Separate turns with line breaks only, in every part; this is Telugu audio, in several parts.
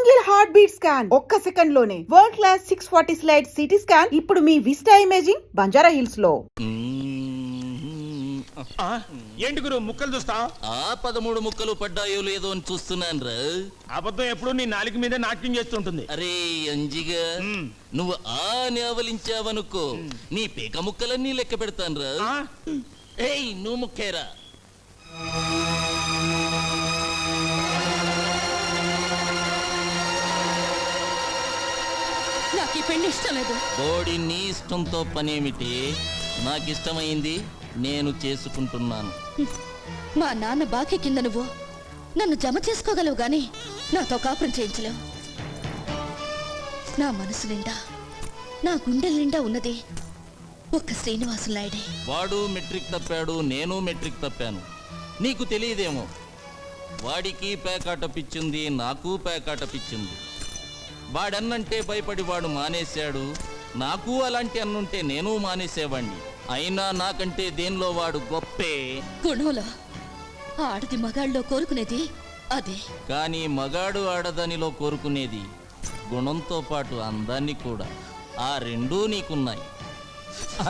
సింగిల్ హార్ట్ బీట్ స్కాన్ ఒక్క సెకండ్ లోనే world class 640 slide CT scan ఇప్పుడు మీ విస్టా ఇమేజింగ్ బంజారా హిల్స్ లో.
ఏంటి గురు ముక్కలు చూస్తా?
13 ముక్కలు పడ్డాయో లేదో అని చూస్తున్నాను రా.
అబద్ధం ఎప్పుడు నీ నాలుగు మీద నాట్యం చేస్తుంటుంది.
అరే అంజిగా, నువ్వు నేవలించావనుకో నీ పేక ముక్కలన్నీ లెక్క పెడతాను రా. ఏయ్ నువ్వు ముక్కేరా.
నాకు ఈ పెళ్లి ఇష్టం లేదు.
బోడి నీ ఇష్టంతో పనేమిటి? నాకు ఇష్టమైంది నేను చేసుకుంటున్నాను.
మా నాన్న బాకీ కింద నువ్వు నన్ను జమ చేసుకోగలవు గాని నాతో కాపురం చేయించలేవు. నా మనసు నిండా నా గుండెల నిండా ఉన్నది ఒక్క శ్రీనివాసు నాయుడే.
వాడు మెట్రిక్ తప్పాడు, నేను మెట్రిక్ తప్పాను. నీకు తెలియదేమో, వాడికి పేకాట పిచ్చింది, నాకు పేకాట పిచ్చింది. వాడన్నంటే భయపడి వాడు మానేశాడు. నాకు అలాంటి అన్నుంటే నేను మానేసేవాణ్ణి. అయినా నాకంటే దేనిలో వాడు గొప్పే.
గుణంలో ఆడది మగాళ్ళలో కోరుకునేది అదే.
కానీ మగాడు ఆడదానిలో కోరుకునేది గుణంతో పాటు అందాన్ని కూడా. ఆ రెండూ నీకున్నాయి,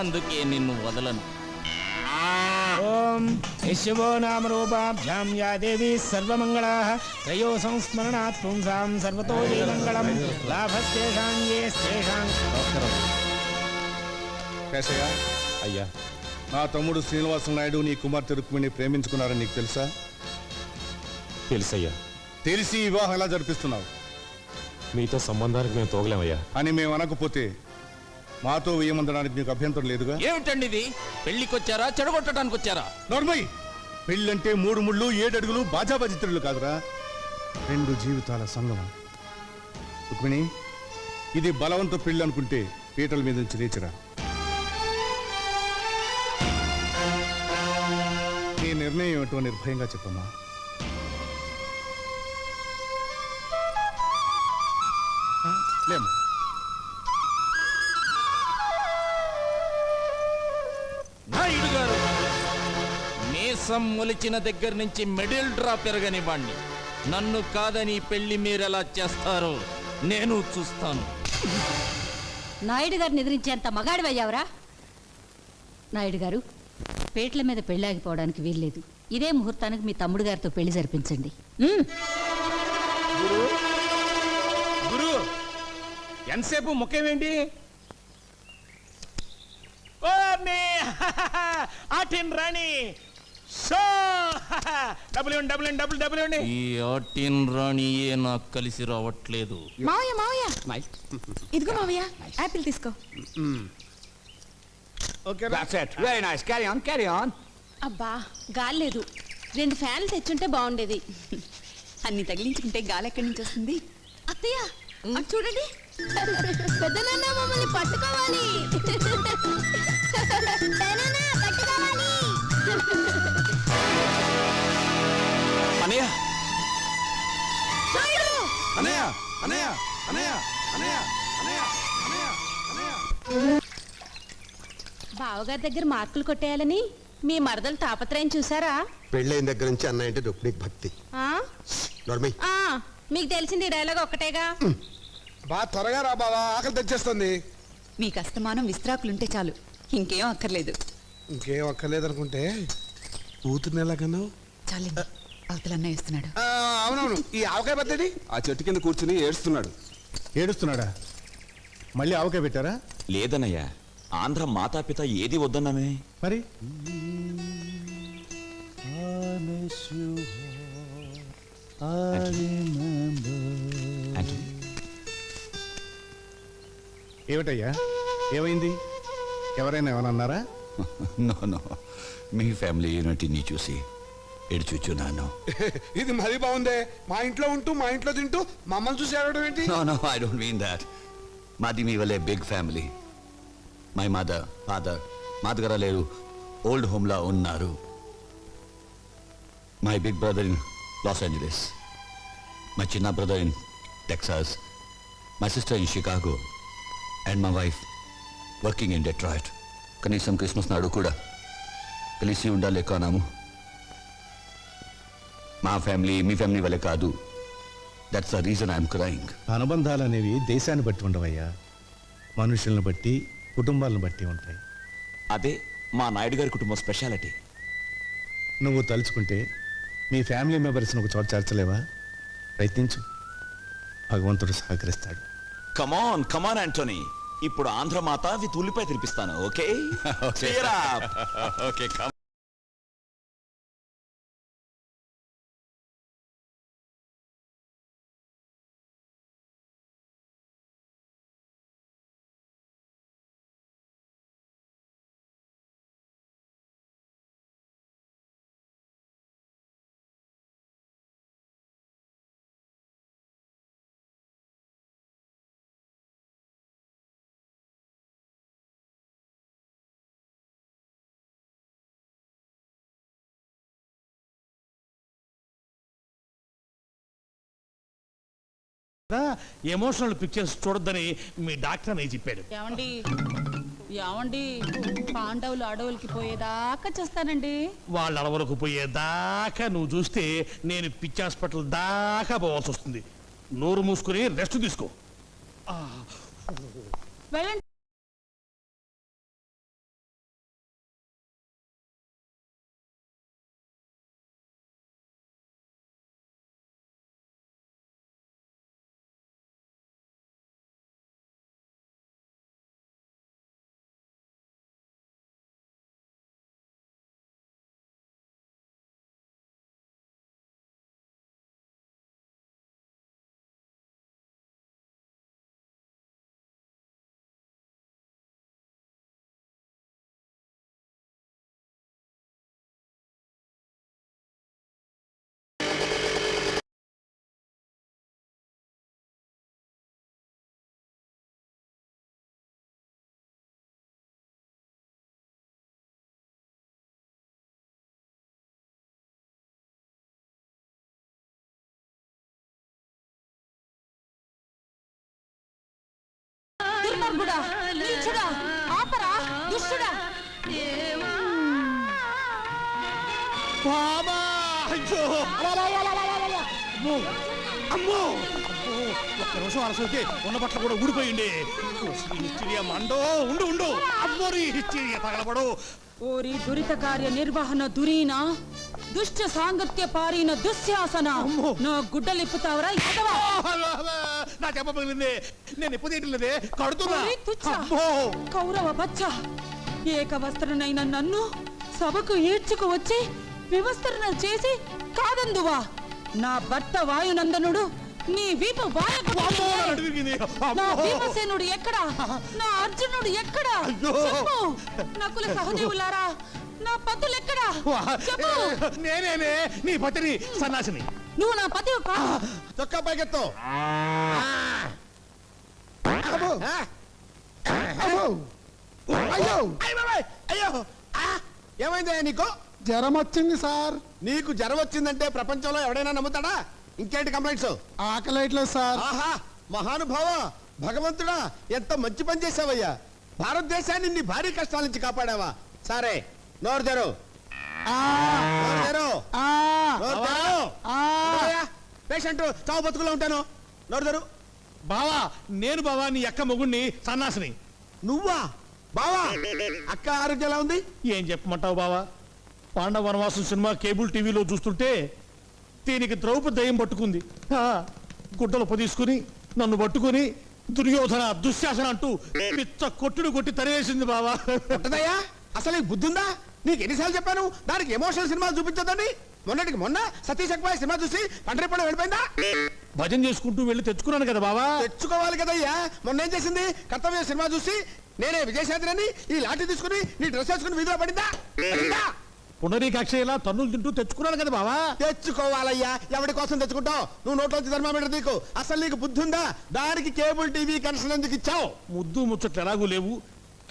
అందుకే నిన్ను వదలను.
ఓం యశవో నామ రూపాభ్యాం యా దేవి సర్వమంగళాః త్రయో సంస్మరణాత్ పుంసాం సర్వతో మంగళం లాభస్తేషాం యేస్తేషాం.
కేశయ్య, అయ్యా, నా తమ్ముడు శ్రీనివాస నాయుడు నీ కుమార్తె రుక్మిణి ప్రేమించుకున్నారని నీకు తెలుసా?
తెలుసయ్యా.
తెలిసి వివాహం ఎలా జరిపిస్తున్నావు
మీతో సంబంధానికి మేము తోగలేమయ్యా
అని మేము అనకపోతే మాతో వేయమందడానికి నీకు అభ్యంతరం లేదుగా?
ఏమిటండి ఇది? పెళ్లికొచ్చారా, చెడగొట్టడానికి వచ్చారా?
నోర్మయ్, పెళ్ళంటే 3 ముళ్ళు 7 అడుగులు బాజాబాజిత్రులు కాదురా, 2 జీవితాల సంగమం. రుక్మిణి, ఇది బలవంత పెళ్ళి అనుకుంటే పీటల మీద నుంచి లేచిరా. నీ నిర్ణయం ఏమిటో నిర్భయంగా చెప్పమ్మా. లేమ్మా.
నాయుడు గారు, మీసం మొలిచిన దగ్గర నుంచి మిడిల్ డ్రా పెరగని వాణ్ణి. నన్ను కాదని పెళ్లి మీరెలా చేస్తారో నేను చూస్తాను.
నాయుడు గారిని ఎదిరించేంత మగాడివయ్యావరా? నాయుడు గారు, పేట్ల మీద పెళ్ళాగిపోవడానికి వీల్లేదు. ఇదే ముహూర్తానికి మీ తమ్ముడు గారితో పెళ్లి జరిపించండి.
గురు గురు ఎంతసేపు ముఖ్యమేంటి? రాణి
ఈ ఆటిన్ రాణియే నాకు కలిసి రావట్లేదు.
మావయ్య మావయ్య, ఇదిగో మావయ్య, యాపిల్ తీసుకో. అబ్బా గాలి లేదు, 2 ఫ్యాన్లు తెచ్చుంటే బాగుండేది.
అన్ని తగిలించుకుంటే గాలి ఎక్కడి నుంచి వస్తుంది?
అత్తయ్య అటు చూడండి, పెద్దనాన్న మమ్మల్ని పట్టుకోవాలి.
అనయ్య,
అనయ్య, అనయ్య, అనయ్య, అనయ్య, అనయ్య, అనయ్య, అనయ్య.
బావగారి దగ్గర మార్కులు కొట్టేయాలని మీ మరదలు తాపత్రయం చూసారా?
పెళ్ళైన దగ్గర నుంచి అన్నయ్య అంటే రుక్మిణికి భక్తి.
మీకు తెలిసింది డైలాగ్ ఒక్కటేగా.
బాగా త్వరగా రా బావా, ఆకలి తెచ్చేస్తుంది.
మీకు అస్తమానం విస్త్రాకులుంటే చాలు, ఇంకేం అక్కర్లేదు.
ఇంకేం అక్కర్లేదు అనుకుంటే కూతుర్ని ఎలాగన్నావు?
చాలు, అవతలన్న వేస్తున్నాడు.
అవునవును, ఈ ఆవకాయ పద్ధతి ఆ చెట్టు కింద కూర్చుని ఏడుస్తున్నాడు.
ఏడుస్తున్నాడా? మళ్ళీ ఆవకాయ పెట్టారా?
లేదన్నయ్యా, ఆంధ్ర మాతాపిత ఏది వద్దన్నామే.
మరి ఏమిటయ్యా, ఏమైంది? ఎవరైనా ఏమన్నారా?
నో నో, మీ ఫ్యామిలీ యూనిటీని చూసి ఎడుచుచున్నాను.
ఇది మరీ బాగుందే, మా ఇంట్లో ఉంటూ మా ఇంట్లో తింటూ మమ్మల్ని చూసి ఏడవడం ఏంటి?
No no, I don't mean that. మాది మీ వల్లే big family. My mother, father మా దగ్గర లేరు, ఓల్డ్ హోమ్లా ఉన్నారు. My big brother in Los Angeles, my చిన్న brother in Texas, my sister in Chicago and my wife working in Detroit. కనీసం క్రిస్మస్ నాడు కూడా కలిసి ఉండలేకనాము. మా ఫ్యామిలీ మీ ఫ్యామిలీ వల్లే కాదు, That's the reason I'm crying.
అనుబంధాలు అనేవి దేశాన్ని బట్టి ఉండవయ్యా, మనుషులను బట్టి కుటుంబాలను బట్టి ఉంటాయి.
అదే మా నాయుడు గారి కుటుంబం స్పెషాలిటీ.
నువ్వు తలుచుకుంటే మీ ఫ్యామిలీ మెంబర్స్ని ఒక చోట చేర్చలేవా? ప్రయత్నించు, భగవంతుడు సహకరిస్తాడు.
కమాన్ కమాన్ యాంటోనీ, ఇప్పుడు ఆంధ్రమాత విత్ ఉల్లిపాయ తినిపిస్తాను. Okay
Okay, come.
Emotional pictures చూడొద్దని మీ డాక్టర్ అని చెప్పాడు.
ఏమండి ఏమండి పాండవులు అడవులకి పోయేదాకా చేస్తానండి.
వాళ్ళ అడవులకు పోయేదాకా నువ్వు చూస్తే నేను పిచ్చి హాస్పిటల్ దాకా పోవాల్సి వస్తుంది. నోరు మూసుకుని రెస్ట్ తీసుకో.
వెళ్ళండి. దుర్మార్గుడా, నీచుడా, ఆపరా, దుష్టుడా.
బాబా! అయ్యో! అమ్మో! అమ్మో! ఒక్క నిమిషం అరసోకే ఉన్న బట్టలు కూడా ఊడిపోయింది. హిస్టీరియా మండో, ఉండు ఉండు. అమ్మోరి హిస్టీరియా తగలబడు.
ఓరి దురిత కార్య నిర్వహణ దురీన దుష్ట సాంగత్య పారిన దుశ్శాసన. నా గుడ్డలిప్పుతావరా?
నా చెప్ప పగిలింది. నేను ఎప్పుడు తీయట్లేదే, కడుతున్నా.
ఓరి తుచ్చ,
అమ్మో!
కౌరవ బచ్చ, ఏకవస్త్రనైన నన్ను సభకు ఈడ్చుకు వచ్చి వివస్త్రణ చేసి కాదందువా? నా భర్త వాయునందనుడు నీ వీపు నా భీమసేనుడు ఎక్కడా? నా అర్జునుడు ఎక్కడా? చెప్పు. నకుల సహదేవులారా, నా పతులు ఎక్కడా? చెప్పు.
నేనేనే నీ పతిని, సన్నాసిని.
నువ్వు నా పతివి కా?
చొక్కా పైకెత్తు.
అయ్యో
అయ్యో! ఏమైందా నీకు?
జ్వరం వచ్చింది సార్.
నీకు జ్వరం వచ్చిందంటే ప్రపంచంలో ఎవడైనా నమ్ముతాడా? ఇంకేంటి కంప్లైంట్స్?
ఆకలేట్లేదు సార్.
ఆహా, మహానుభావ, భగవంతుడా, ఎంత మంచి పని చేసావయ్యా. భారతదేశాన్ని నీ భారీ కష్టాల నుంచి కాపాడావా. సరే, నోరు తెరు. పేషెంట్ చావు బతుకులో ఉంటాను. నోరు తెరు. బావా, నేను బావా నీ అక్క మొగుణ్ణి, సన్నాసిని. నువ్వా బావా? అక్క ఆరోగ్యం ఎలా ఉంది? ఏం చెప్పమంటావు బావా? పాండవ వనవాసం సినిమా కేబుల్ టీవీలో చూస్తుంటే దీనికి ద్రౌపది దయ్యం పట్టుకుంది. గుడ్డలు పొదీసుకుని నన్ను పట్టుకుని దుర్యోధన, దుశ్శాసన అంటూ పిచ్చ కొట్టుడు కొట్టి తరివేసింది బావా.
ఉంటదయ్యా, అసలు నీకు బుద్ధి ఉందా? నీకు ఎన్నిసార్లు చెప్పాను దానికి ఎమోషనల్ సినిమా చూపించదని? మొన్నటికి మొన్న సతీష్ అక్బాయ్ సినిమా చూసి పంటరిపడ వెళ్ళిపోయిందా?
భజన చేసుకుంటూ వెళ్ళి తెచ్చుకున్నాను కదా బావా.
తెచ్చుకోవాలి కదయ్యా. మొన్న ఏం చేసింది? కర్తవ్య సినిమా చూసి నేనే విజయశాంతిని ఈ లాఠీ తీసుకుని నీ డ్రెస్ వేసుకుని వీధిలో పడిందా?
పునరీకాక్ష ఇలా తన్నులు తింటూ తెచ్చుకున్నాను కదా బావా.
తెచ్చుకోవాలయ్యా. ఎవరి కోసం తెచ్చుకుంటావు? నువ్వు నోట్లోంచి థర్మామీటర్ నీకు. అసలు నీకు బుద్ధి ఉందా? దానికి కేబుల్ టీవీ కనెక్షన్ ఎందుకు ఇచ్చావు?
ముద్దు ముచ్చట్లు ఎలాగూ లేవు.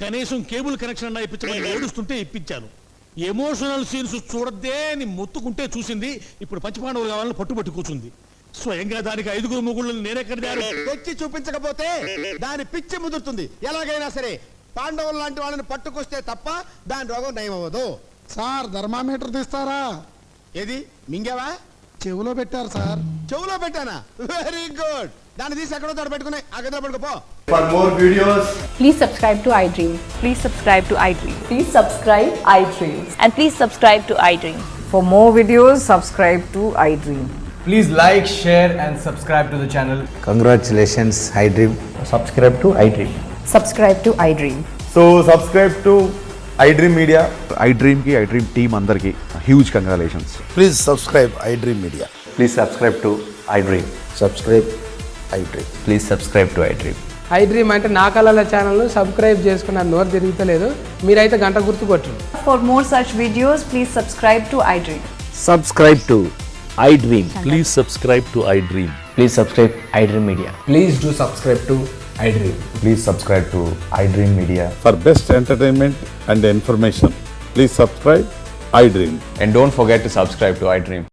కనీసం కేబుల్ కనెక్షన్ అన్నా ఇప్పించమని ఏడుస్తుంటే ఇప్పించాను. ఎమోషనల్ సీన్స్ చూడద్దే అని మొత్తుకుంటే చూసింది. ఇప్పుడు పంచపాండవులు కావాలని పట్టుబట్టి కూర్చుంది. స్వయంగా దానికి 5 మొగుళ్ళని నేనెక్కడిదాను.
తెచ్చి చూపించకపోతే దాని పిచ్చి ముదురుతుంది. ఎలాగైనా సరే పాండవులు లాంటి వాళ్ళని పట్టుకొస్తే తప్ప దాని రోగం నయం అవ్వదు.
సార్ థర్మామీటర్ తీస్తారా?
ఏది మింగేవా? చెవులో పెట్టారు సార్. చెవులో పెట్టానా? Very good. దాన్ని తీసి ఎక్కడో తోట పెట్టుకుని ఆ గదిలో పడుకోపో.
For more videos,
please subscribe to iDream. Please subscribe to iDream.
Please subscribe iDream.
And please subscribe to iDream.
For more videos, subscribe to iDream.
please like, share and subscribe to the channel.
Congratulations, iDream.
Subscribe to iDream.
Subscribe to iDream.
So subscribe to iDream Media.
iDream కి iDream టీమ్ అందరికి huge congratulations.
Please subscribe iDream Media.
Please subscribe to iDream.
Subscribe iDream.
Please subscribe to iDream.
iDream అంటే నా కళల ఛానల్ను సబ్స్క్రైబ్ చేసుకున్న నోరు తిరుగుతలేదు. మీరైతే గంట గుర్తు కొట్టండి.
For more such videos, please subscribe to iDream.
Subscribe to iDream.
Please subscribe to I dream.
Please subscribe iDream Media.
Please do subscribe to iDream.
Please subscribe to iDream Media.
For best entertainment and information please subscribe iDream.
And don't forget to subscribe to iDream.